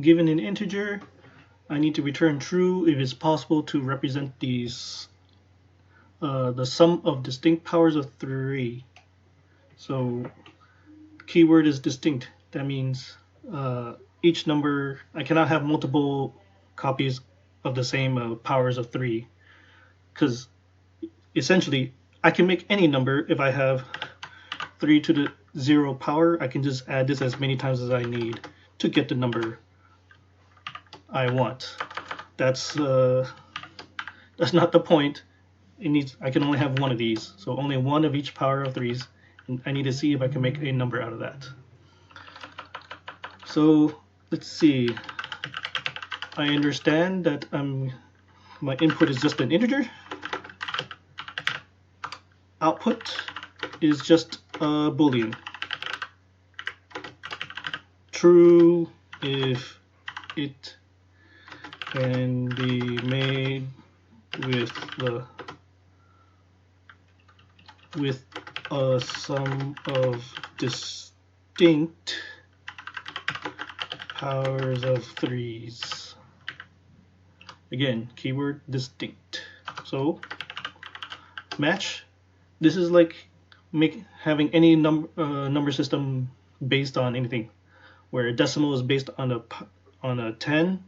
given an integer, I need to return true if it's possible to represent these the sum of distinct powers of 3. So keyword is distinct. That means each number, I cannot have multiple copies of the same powers of 3, because essentially I can make any number. If I have 3 to the 0 power, I can just add this as many times as I need to get the number I want. That's not the point. I can only have one of these, so only one of each power of 3s, and I need to see if I can make a number out of that. So let's see. I understand that my input is just an integer. Output is just a boolean. True if it can be made with a sum of distinct powers of 3s. Again, keyword distinct. So match. This is like having any number system based on anything, where decimal is based on a 10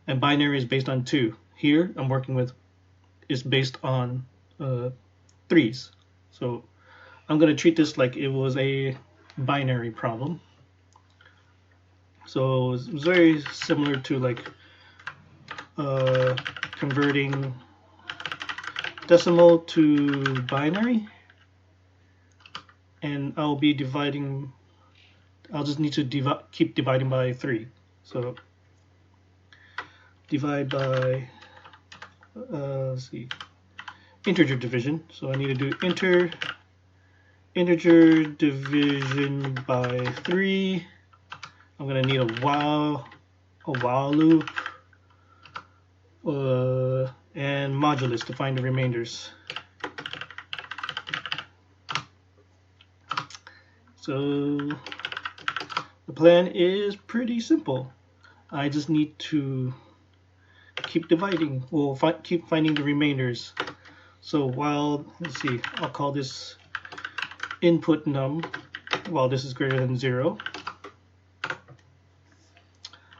and binary is based on 2. Here I'm working with is based on 3s. So I'm going to treat this like it was a binary problem. So it's very similar to like converting decimal to binary, and I'll be dividing. I'll just need to keep dividing by 3. So divide by let's see, integer division. So I need to do integer division by 3. I'm gonna need a while loop and modulus to find the remainders. So the plan is pretty simple. I just need to keep dividing. We'll keep finding the remainders. So let's see, I'll call this input num while this is greater than 0.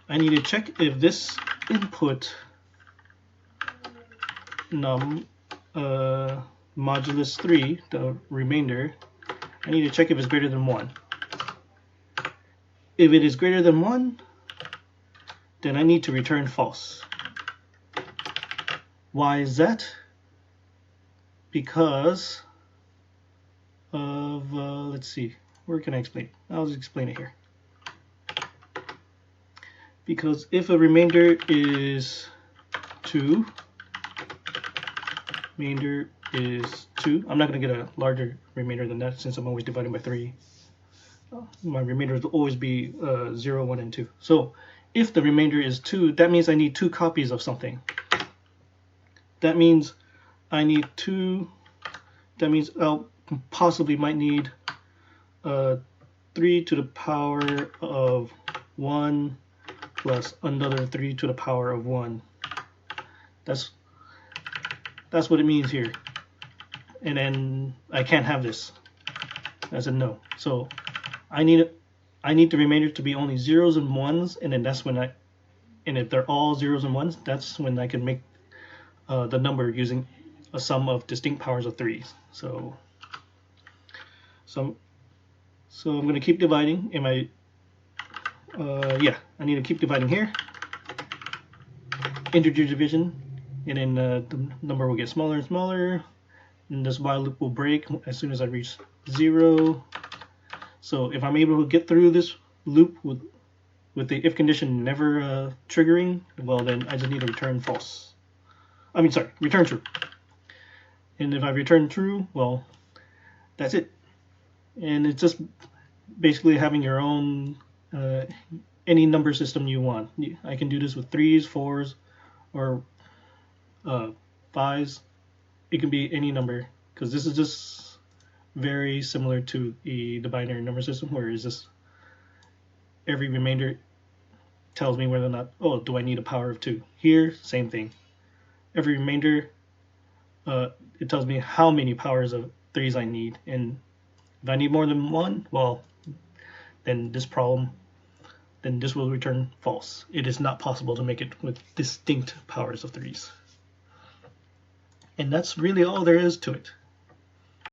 I need to check if this input num modulus 3, the remainder, I need to check if it's greater than 1. If it is greater than 1, then I need to return false. Why is that? Because of, let's see, where can I explain? I'll just explain it here. Because if a remainder is 2, remainder is 2, I'm not going to get a larger remainder than that since I'm always dividing by 3. My remainder will always be 0, 1, and 2. So if the remainder is 2, that means I need 2 copies of something. That means I need 2, that means I'll possibly might need 3 to the power of 1 plus another 3 to the power of 1. That's what it means here. And then I can't have this. That's a no. So I need the remainder to be only 0s and 1s, and then that's when and if they're all 0s and 1s, that's when I can make the number using a sum of distinct powers of 3s. So I'm going to keep dividing. I need to keep dividing here. Integer division, and then the number will get smaller and smaller, and this while loop will break as soon as I reach 0. So if I'm able to get through this loop with the if condition never triggering, well then I just need to return false. Return true. And if I return true, well, that's it. And it's just basically having your own any number system you want. I can do this with 3s, 4s, or 5s. It can be any number, because this is just very similar to the binary number system, where it's just every remainder tells me whether or not, oh, do I need a power of 2? Here, same thing. Every remainder, it tells me how many powers of 3s I need, and if I need more than 1, well, then this will return false. It is not possible to make it with distinct powers of 3s. And that's really all there is to it.